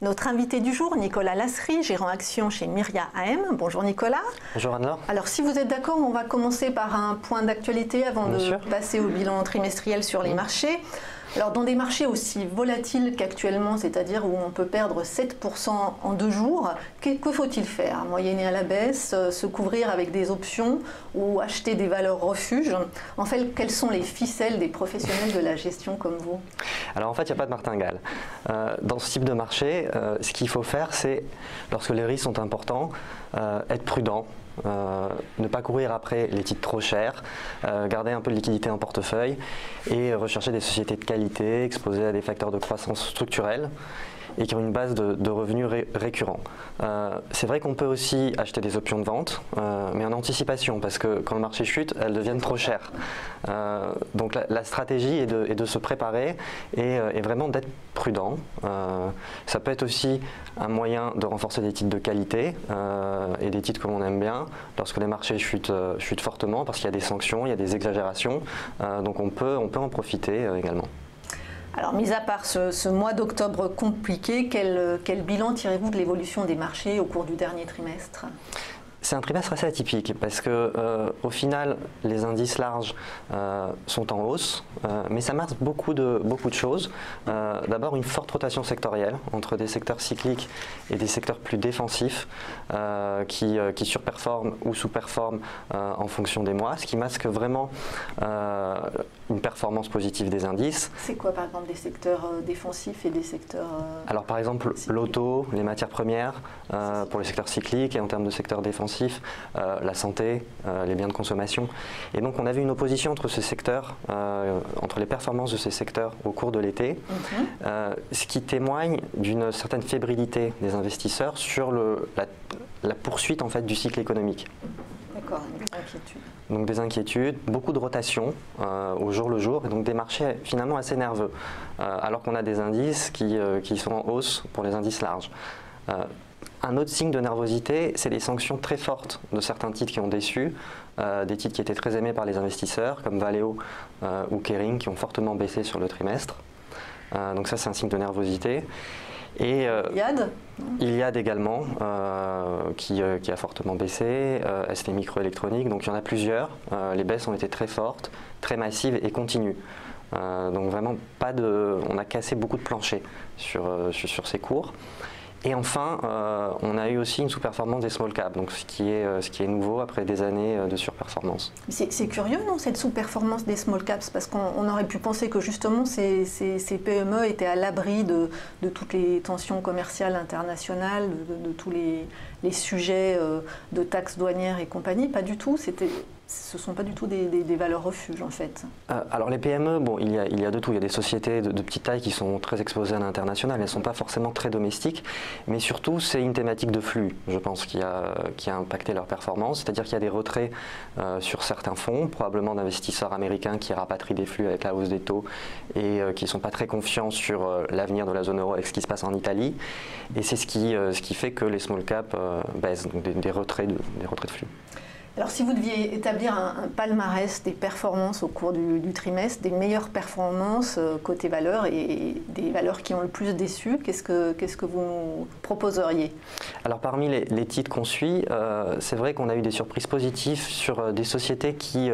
Notre invité du jour, Nicolas Lasserie, gérant action chez Myria AM. Bonjour Nicolas. Bonjour Anne-Laure. Alors si vous êtes d'accord, on va commencer par un point d'actualité avant de passer au bilan trimestriel sur les marchés. Alors dans des marchés aussi volatiles qu'actuellement, c'est-à-dire où on peut perdre 7% en 2 jours, que faut-il faire? Moyenner à la baisse, se couvrir avec des options ou acheter des valeurs refuges? En fait, quelles sont les ficelles des professionnels de la gestion comme vous? Alors en fait, il n'y a pas de martingale. Dans ce type de marché, ce qu'il faut faire, c'est, lorsque les risques sont importants, être prudent. Ne pas courir après les titres trop chers, garder un peu de liquidité en portefeuille et rechercher des sociétés de qualité exposées à des facteurs de croissance structurels et qui ont une base de revenus récurrents. C'est vrai qu'on peut aussi acheter des options de vente, mais en anticipation, parce que quand le marché chute, elles deviennent trop chères. Donc la stratégie est de se préparer et vraiment d'être prudent. Ça peut être aussi un moyen de renforcer des titres de qualité et des titres que l'on aime bien lorsque les marchés chutent fortement, parce qu'il y a des sanctions, il y a des exagérations, donc on peut en profiter également. Alors, mis à part ce mois d'octobre compliqué, quel bilan tirez-vous de l'évolution des marchés au cours du dernier trimestre? C'est un trimestre assez atypique parce que au final, les indices larges sont en hausse, mais ça marque beaucoup de choses. D'abord, une forte rotation sectorielle entre des secteurs cycliques et des secteurs plus défensifs qui surperforment ou sous-performent en fonction des mois, ce qui masque vraiment une performance positive des indices. C'est quoi par exemple des secteurs défensifs et des secteurs Alors par exemple l'auto, les matières premières pour les secteurs cycliques, et en termes de secteurs défensifs, la santé, les biens de consommation. Et donc on a vu une opposition entre ces secteurs, entre les performances de ces secteurs au cours de l'été, ce qui témoigne d'une certaine fébrilité des investisseurs sur la poursuite en fait du cycle économique. D'accord, des inquiétudes. Donc des inquiétudes, beaucoup de rotation au jour le jour, et donc des marchés finalement assez nerveux, alors qu'on a des indices qui sont en hausse pour les indices larges. Un autre signe de nervosité, c'est les sanctions très fortes de certains titres qui ont déçu, des titres qui étaient très aimés par les investisseurs, comme Valeo ou Kering, qui ont fortement baissé sur le trimestre. Donc ça, c'est un signe de nervosité. Et Iliad également, qui a fortement baissé, ST Microélectronique, donc il y en a plusieurs. Les baisses ont été très fortes, très massives et continues. Donc vraiment, on a cassé beaucoup de planchers sur ces cours. Et enfin, on a eu aussi une sous-performance des small caps, donc ce qui est nouveau après des années de surperformance. C'est curieux, non, cette sous-performance des small caps, parce qu'on aurait pu penser que justement ces PME étaient à l'abri de toutes les tensions commerciales internationales, de tous les sujets de taxes douanières et compagnie. Pas du tout. Ce ne sont pas du tout des valeurs refuges en fait. Alors les PME, bon, il y a de tout. Il y a des sociétés de petite taille qui sont très exposées à l'international. Elles ne sont pas forcément très domestiques, mais surtout c'est une thématique de flux, je pense, qui a impacté leur performance. C'est-à-dire qu'il y a des retraits sur certains fonds, probablement d'investisseurs américains qui rapatrient des flux avec la hausse des taux et qui ne sont pas très confiants sur l'avenir de la zone euro avec ce qui se passe en Italie. Et c'est ce qui fait que les small caps baissent, donc des retraits de flux. Alors si vous deviez établir un palmarès des performances au cours du trimestre, des meilleures performances côté valeurs et des valeurs qui ont le plus déçu, qu'est-ce que vous nous proposeriez? Alors parmi les titres qu'on suit, c'est vrai qu'on a eu des surprises positives sur des sociétés qui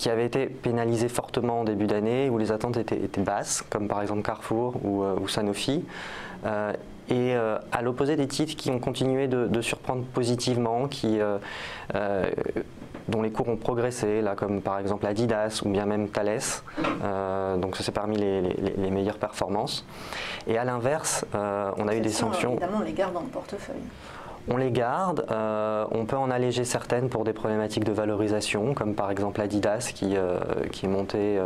avaient été pénalisées fortement en début d'année, où les attentes étaient basses, comme par exemple Carrefour ou Sanofi. Et à l'opposé des titres qui ont continué de surprendre positivement, dont les cours ont progressé, là, comme par exemple Adidas ou bien même Thales. Donc ça c'est parmi les meilleures performances. Et à l'inverse, on a eu des sanctions. Évidemment, on les garde dans le portefeuille. On les garde, on peut en alléger certaines pour des problématiques de valorisation, comme par exemple Adidas qui est monté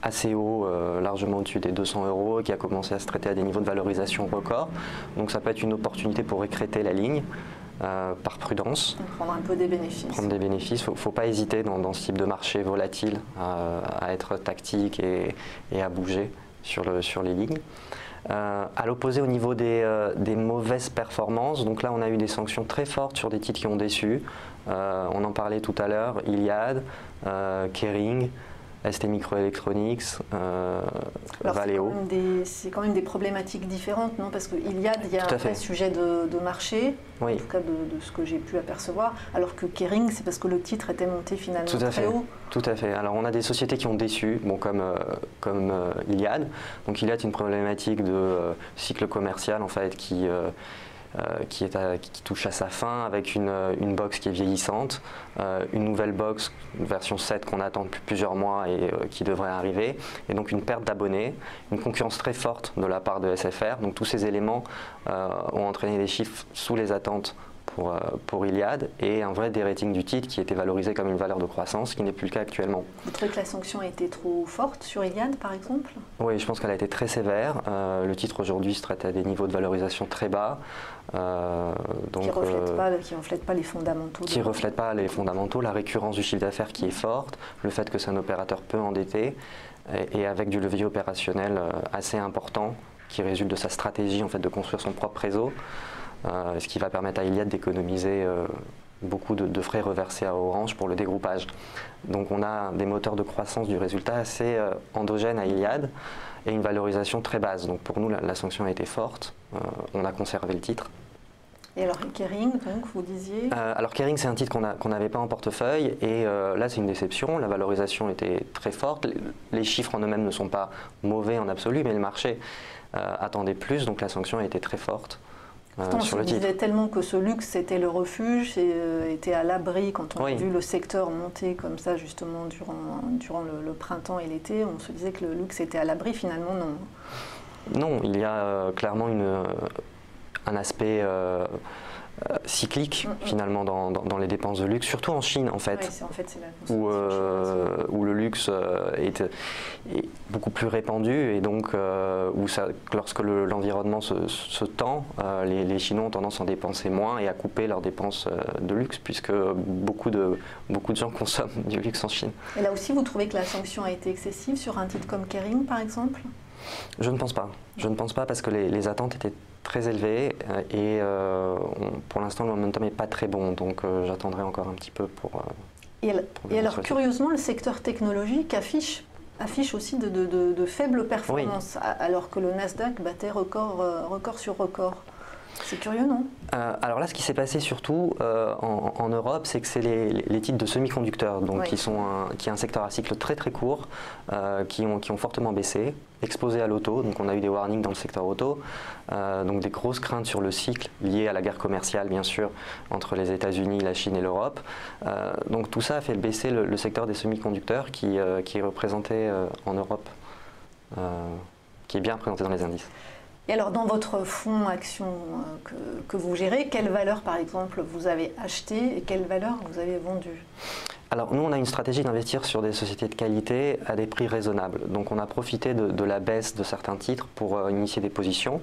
assez haut, largement au-dessus des 200 €, et qui a commencé à se traiter à des niveaux de valorisation record. Donc ça peut être une opportunité pour écréter la ligne par prudence. Prendre un peu des bénéfices. Prendre des bénéfices. Il ne faut pas hésiter dans ce type de marché volatile à être tactique et à bouger sur les lignes. À l'opposé, au niveau des mauvaises performances, donc là on a eu des sanctions très fortes sur des titres qui ont déçu. On en parlait tout à l'heure, Iliad, Kering, ST Microelectronics, Valeo. C'est quand même des problématiques différentes, non? Parce qu'Iliad, il y a un vrai sujet de marché, en tout cas de ce que j'ai pu apercevoir, alors que Kering, c'est parce que le titre était monté finalement très haut. Tout à fait. Alors on a des sociétés qui ont déçu, bon, comme Iliad. Donc Iliad, c'est une problématique de cycle commercial en fait qui touche à sa fin avec une box qui est vieillissante, une nouvelle box, une version 7 qu'on attend depuis plusieurs mois et qui devrait arriver, et donc une perte d'abonnés, une concurrence très forte de la part de SFR. Donc tous ces éléments ont entraîné des chiffres sous les attentes pour Iliad et un vrai dérating du titre qui était valorisé comme une valeur de croissance, ce qui n'est plus le cas actuellement. Vous trouvez que la sanction a été trop forte sur Iliad par exemple? Oui, je pense qu'elle a été très sévère. Le titre aujourd'hui se traite à des niveaux de valorisation très bas. Donc, qui ne reflètent pas les fondamentaux. Qui ne reflètent pas les fondamentaux, la récurrence du chiffre d'affaires qui est forte, le fait que c'est un opérateur peu endetté et avec du levier opérationnel assez important qui résulte de sa stratégie en fait, de construire son propre réseau. Ce qui va permettre à Iliad d'économiser beaucoup de frais reversés à Orange pour le dégroupage. Donc on a des moteurs de croissance du résultat assez endogènes à Iliad et une valorisation très basse. Donc pour nous, la sanction a été forte. On a conservé le titre. Et alors Kering, donc, vous disiez alors Kering, c'est un titre qu'on n'avait pas en portefeuille et là c'est une déception. La valorisation était très forte. Les chiffres en eux-mêmes ne sont pas mauvais en absolu, mais le marché attendait plus, donc la sanction a été très forte. Pourtant, on se disait tellement que ce luxe c'était le refuge et était à l'abri quand on a vu le secteur monter comme ça justement durant le printemps et l'été. On se disait que le luxe était à l'abri, finalement non. Non, il y a clairement un aspect cyclique finalement dans les dépenses de luxe, surtout en Chine en fait, où le luxe est beaucoup plus répandu et donc lorsque l'environnement se tend, les Chinois ont tendance à en dépenser moins et à couper leurs dépenses de luxe puisque beaucoup de gens consomment du luxe en Chine. Et là aussi, vous trouvez que la sanction a été excessive sur un titre comme Kering par exemple? Je ne pense pas. Je ne pense pas parce que les attentes étaient très élevées et pour l'instant le momentum n'est pas très bon, donc j'attendrai encore un petit peu pour... Et alors curieusement, le secteur technologique affiche aussi de faibles performances, alors que le Nasdaq battait record sur record. C'est curieux, non? Alors là, ce qui s'est passé surtout en Europe, c'est que c'est les titres de semi-conducteurs, donc qui est un secteur à cycle très très court, qui ont fortement baissé, exposés à l'auto. Donc on a eu des warnings dans le secteur auto, donc des grosses craintes sur le cycle liées à la guerre commerciale, bien sûr, entre les États-Unis, la Chine et l'Europe. Donc tout ça a fait baisser le secteur des semi-conducteurs qui est représenté en Europe, qui est bien représenté dans les indices. Et alors, dans votre fonds action que vous gérez, quelle valeur, par exemple, vous avez acheté et quelle valeur vous avez vendu? Alors, nous, on a une stratégie d'investir sur des sociétés de qualité à des prix raisonnables. Donc, on a profité de la baisse de certains titres pour initier des positions.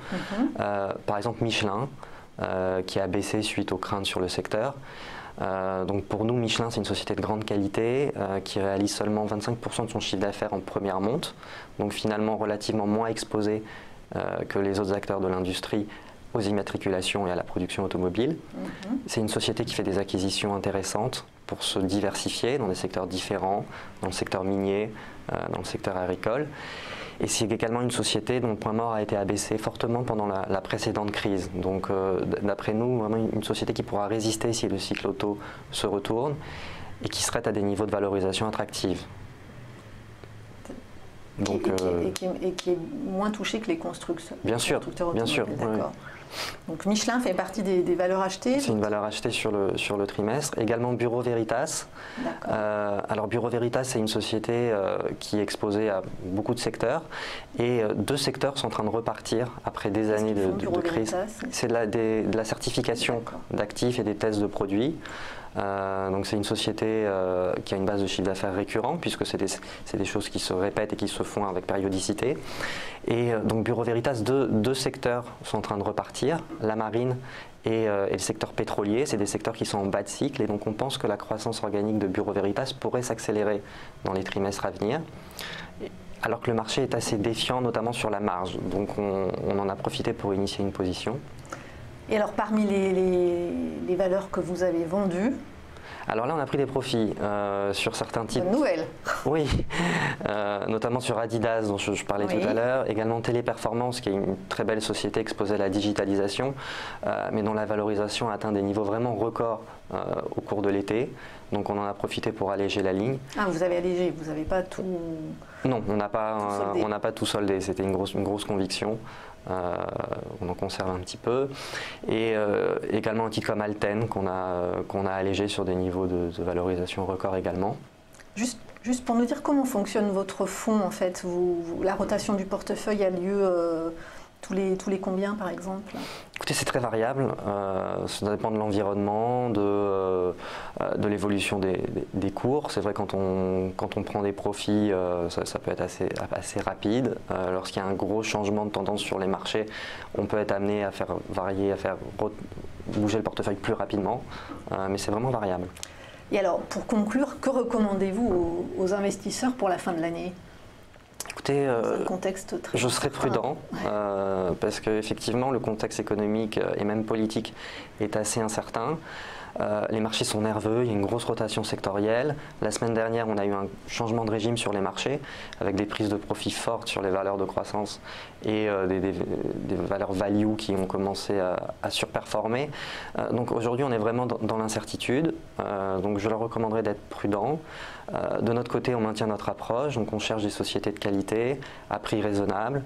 Par exemple, Michelin, qui a baissé suite aux craintes sur le secteur. Donc pour nous, Michelin, c'est une société de grande qualité qui réalise seulement 25% de son chiffre d'affaires en première monte. Donc finalement, relativement moins exposé que les autres acteurs de l'industrie aux immatriculations et à la production automobile. C'est une société qui fait des acquisitions intéressantes pour se diversifier dans des secteurs différents, dans le secteur minier, dans le secteur agricole. Et c'est également une société dont le point mort a été abaissé fortement pendant la précédente crise. Donc d'après nous, vraiment une société qui pourra résister si le cycle auto se retourne et qui serait à des niveaux de valorisation attractifs. Donc, et qui est moins touché que les constructeurs. Bien sûr, bien sûr. D'accord. Donc Michelin fait partie des valeurs achetées. C'est une valeur achetée sur le trimestre. Également Bureau Veritas. Alors Bureau Veritas, c'est une société qui est exposée à beaucoup de secteurs. Et deux secteurs sont en train de repartir après des années de crise. C'est de la certification d'actifs et des tests de produits. Donc c'est une société qui a une base de chiffre d'affaires récurrent puisque c'est des choses qui se répètent et qui se font avec périodicité. Et donc Bureau Veritas, deux secteurs sont en train de repartir, la marine et le secteur pétrolier. C'est des secteurs qui sont en bas de cycle et donc on pense que la croissance organique de Bureau Veritas pourrait s'accélérer dans les trimestres à venir. Alors que le marché est assez défiant, notamment sur la marge. Donc on en a profité pour initier une position. Et alors, parmi les valeurs que vous avez vendues? Alors là, on a pris des profits sur certains types. Bonne nouvelle. Oui, notamment sur Adidas, dont je parlais tout à l'heure. Également Téléperformance, qui est une très belle société exposée à la digitalisation, mais dont la valorisation a atteint des niveaux vraiment records au cours de l'été. Donc on en a profité pour alléger la ligne. Ah, vous avez allégé, vous n'avez pas tout... Non, on n'a pas tout soldé. C'était une grosse conviction. On en conserve un petit peu. Et également un titre comme Alten qu'on a allégé sur des niveaux de valorisation record également. Juste pour nous dire comment fonctionne votre fonds en fait, la rotation du portefeuille a lieu tous les combien par exemple? Écoutez, c'est très variable, ça dépend de l'environnement, de l'évolution des cours. C'est vrai quand on prend des profits, ça peut être assez rapide. Lorsqu'il y a un gros changement de tendance sur les marchés, on peut être amené à faire varier, à faire bouger le portefeuille plus rapidement, mais c'est vraiment variable. Et alors, pour conclure, que recommandez-vous aux investisseurs pour la fin de l'année? Écoutez, je serais prudent parce qu'effectivement le contexte économique et même politique est assez incertain. Les marchés sont nerveux, il y a une grosse rotation sectorielle. La semaine dernière, on a eu un changement de régime sur les marchés avec des prises de profit fortes sur les valeurs de croissance et des valeurs value qui ont commencé à surperformer. Donc aujourd'hui, on est vraiment dans l'incertitude. Donc je leur recommanderais d'être prudent. De notre côté, on maintient notre approche, donc on cherche des sociétés de qualité à prix raisonnable.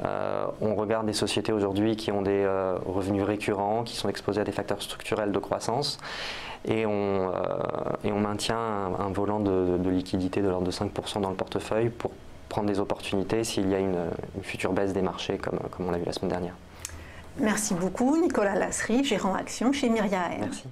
On regarde des sociétés aujourd'hui qui ont des revenus récurrents, qui sont exposés à des facteurs structurels de croissance. Et on maintient un volant de liquidité de l'ordre de 5% dans le portefeuille pour prendre des opportunités s'il y a une future baisse des marchés comme on l'a vu la semaine dernière. Merci beaucoup Nicolas Lasserie, gérant action chez Myriah Air. Merci.